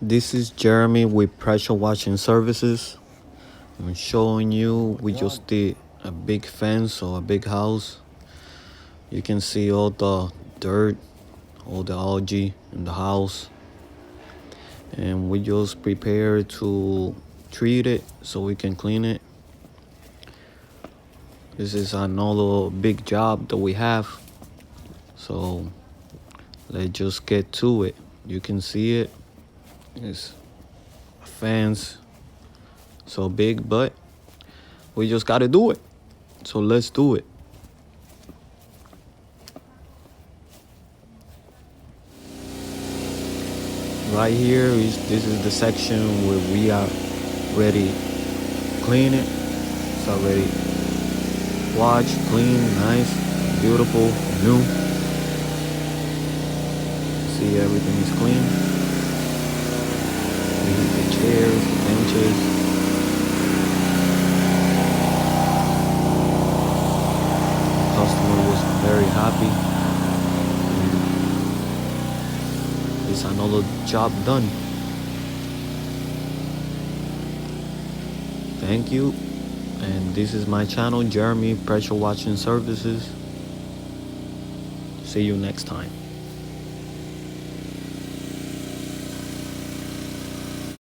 This is Jeremy with Pressure Washing Services. I'm showing you we just did a big fence or a big house. You can see all the dirt, all the algae in the house. And we just prepared to treat it so we can clean it. This is another big job that we have. So let's just get to it. You can see it. It's a fence so big, but we just gotta do it. So let's do it. Right here this is the section where we are ready clean it. It's already washed, clean, nice, beautiful, new. See, everything is clean. We hit the chairs, the benches. The customer was very happy. It's another job done. Thank you. And this is my channel, Jeremy Pressure Washing Services. See you next time.